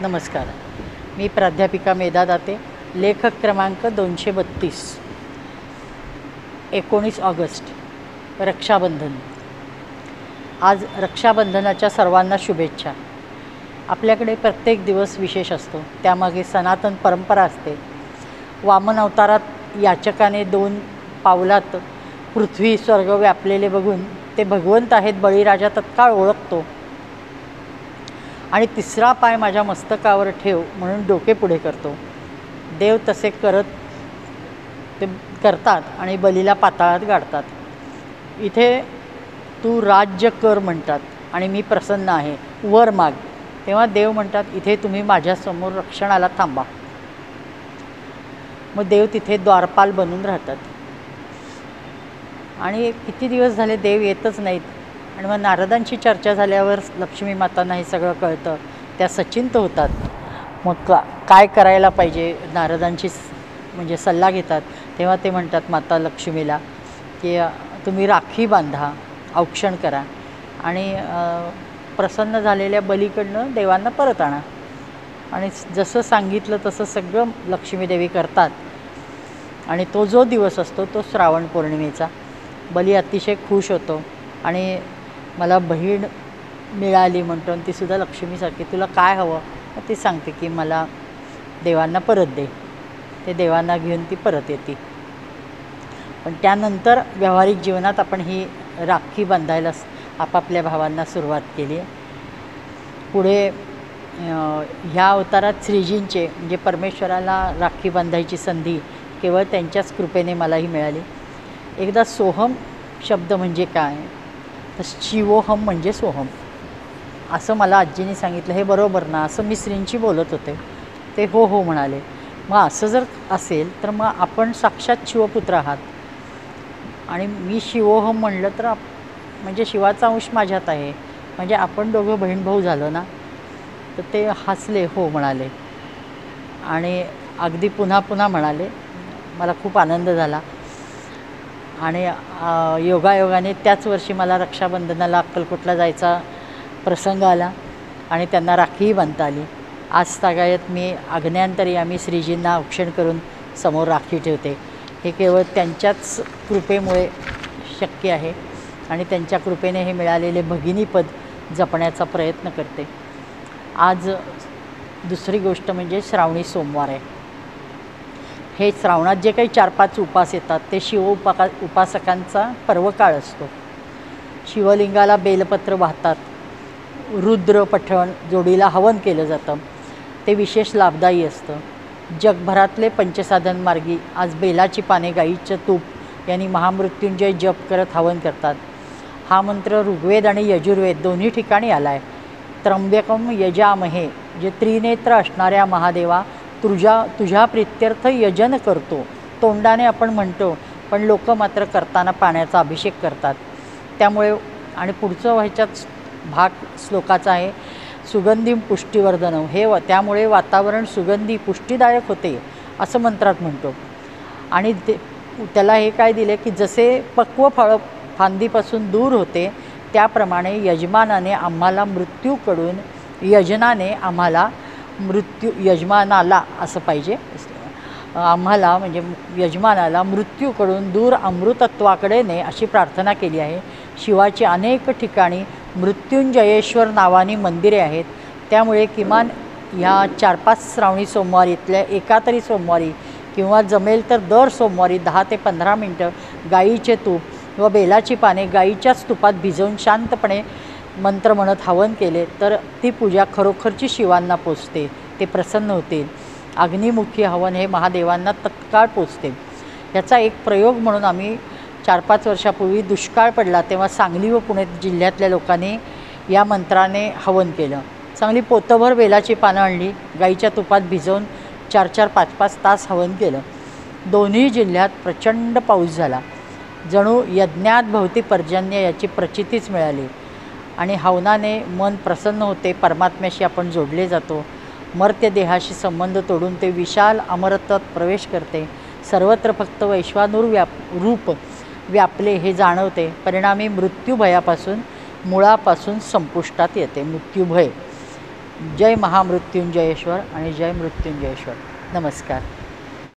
नमस्कार. मी प्राध्यापिका मेधा दाते, लेखक क्रमांक 232. 19 ऑगस्ट, रक्षाबंधन. आज रक्षाबंधनाच्या सर्वांना शुभेच्छा. आपल्याकडे प्रत्येक दिवस विशेष असतो, त्यामागे सनातन परंपरा असते. वामन अवतारात याचकाने 2 पावलात पृथ्वी स्वर्ग व्यापलेले बघून ते भगवंत आहेत बळीराजा तत्काळ ओळखतो आणि 3रा पाय माझ्या मस्तकावर ठेव म्हणून डोके पुढे करतो. देव तसे करतात आणि बलीला पाताळात गाडतात. इथे तू राज्य कर म्हणतात आणि मी प्रसन्न आहे, वर माग. तेव्हा देव म्हणतात इथे तुम्ही माझ्यासमोर रक्षणाला थांबा. मग देव तिथे द्वारपाल बनून राहतात आणि किती दिवस झाले देव येतच नाहीत. आणि मग नारदांची चर्चा झाल्यावर लक्ष्मी मातांना हे सगळं कळतं. त्या सचिंत होतात. मग काय करायला पाहिजे नारदांची म्हणजे सल्ला घेतात. तेव्हा ते म्हणतात माता लक्ष्मीला की तुम्ही राखी बांधा, औक्षण करा आणि प्रसन्न झालेल्या बलीकडनं देवांना परत आणा. आणि जसं सांगितलं तसं सगळं लक्ष्मीदेवी करतात. आणि तो जो दिवस असतो तो श्रावण पौर्णिमेचा. बली अतिशय खुश होतो आणि मला बहीण मिळाली म्हणतो आणि तीसुद्धा लक्ष्मीसारखी. तुला काय हवं? मग ती सांगते की मला देवांना परत दे. ते देवांना घेऊन ती परत येते. पण त्यानंतर व्यावहारिक जीवनात आपण ही राखी बांधायला आपापल्या भावांना सुरुवात केली आहे. पुढे ह्या अवतारात श्रीजींचे म्हणजे परमेश्वराला राखी बांधायची संधी केवळ त्यांच्याच कृपेने मलाही मिळाली. एकदा सोहम शब्द म्हणजे काय, तर शिवोहम म्हणजे सोहम असं मला आजीने सांगितलं. हे बरोबर ना, असं मी श्रींची बोलत होते. ते हो हो म्हणाले. मग असं जर असेल तर मग आपण साक्षात शिवपुत्र आहात आणि मी शिवोहम म्हणलं तर म्हणजे शिवाचा अंश माझ्यात आहे, म्हणजे आपण दोघं बहीण भाऊ झालो ना. तर ते हसले, हो म्हणाले आणि अगदी पुन्हा पुन्हा म्हणाले. मला खूप आनंद झाला. आणि योगायोगाने त्याच वर्षी मला रक्षाबंधनाला अक्कलकोटला जायचा प्रसंग आला आणि त्यांना राखीही बांधता आली. आज तागायत मी आज्ञांतरी आम्ही श्रीजींना औक्षण करून समोर राखी ठेवते. हे केवळ त्यांच्याच कृपेमुळे शक्य आहे आणि त्यांच्या कृपेने हे मिळालेले भगिनीपद जपण्याचा प्रयत्न करते. आज दुसरी गोष्ट म्हणजे श्रावणी सोमवार आहे. हे श्रावणात जे काही 4-5 उपास येतात ते उपासकांचा पर्वकाळ असतो. शिवलिंगाला बेलपत्र वाहतात, रुद्र पठण जोडीला हवन केलं जातं. ते विशेष लाभदायी असतं. जगभरातले पंचसाधन मार्गी आज बेलाची पाने, गाईचं तूप यांनी महामृत्युंजय जप करत हवन करतात. हा मंत्र ऋग्वेद आणि यजुर्वेद दोन्ही ठिकाणी आला आहे. त्र्यंबकम यजामहे, जे त्रिनेत्र असणाऱ्या महादेवा तुझ्या प्रित्यर्थ यजन करतो. तोंडाने आपण म्हणतो, पण लोक मात्र करताना पाण्याचा अभिषेक करतात. त्यामुळे आणि पुढचं ह्याच्यात भाग श्लोकाचा आहे सुगंधी पुष्टीवर्धनम. हे त्यामुळे वातावरण सुगंधी पुष्टीदायक होते असं मंत्रात म्हणतो. आणि त्याला हे काय दिले की जसे पक्व फळ फांदीपासून दूर होते त्याप्रमाणे यजमानाने आम्हाला यजमानाला असं पाहिजे, आम्हाला म्हणजे यजमानाला मृत्यूकडून दूर अमृतत्वाकडे ने अशी प्रार्थना केली आहे. शिवाची अनेक ठिकाणी मृत्युंजयेश्वर नावानी मंदिरे आहेत. त्यामुळे किमान ह्या 4-5 श्रावणी सोमवारीतल्या एका तरी सोमवारी किंवा जमेल तर दर सोमवारी 10 ते 15 मिनटं गाईचे तूप व बेलाची पाने गाईच्याच तुपात भिजवून शांतपणे मंत्र म्हणत हवन केले तर ती पूजा खरोखरची शिवांना पोचते. ते प्रसन्न होतील. अग्निमुखी हवन हे महादेवांना तत्काळ पोचते. याचा एक प्रयोग म्हणून आम्ही 4-5 वर्षापूर्वी दुष्काळ पडला तेव्हा सांगली व पुणे जिल्ह्यातल्या लोकांनी या मंत्राने हवन केलं. चांगली पोतभर बेलाची पानं आणली, गाईच्या तुपात भिजवून 4-4, 5-5 तास हवन केलं. दोन्ही जिल्ह्यात प्रचंड पाऊस झाला. जणू यज्ञात भवती पर्जन्य याची प्रचितीच मिळाली. आणि हवनाने मन प्रसन्न होते. परमात्म्याशी आपण जोडले जातो. मर्त्य देहाशी संबंध तोडून ते विशाल अमरत्वात प्रवेश करते. सर्वत्र फक्त वैश्वानूर रूप व्यापले हे जाणवते. परिणामी मृत्यूभयापासून मुळापासून संपुष्टात येते. मृत्यूभय जय महामृत्युंजयेश्वर आणि जय मृत्युंजयेश्वर. नमस्कार.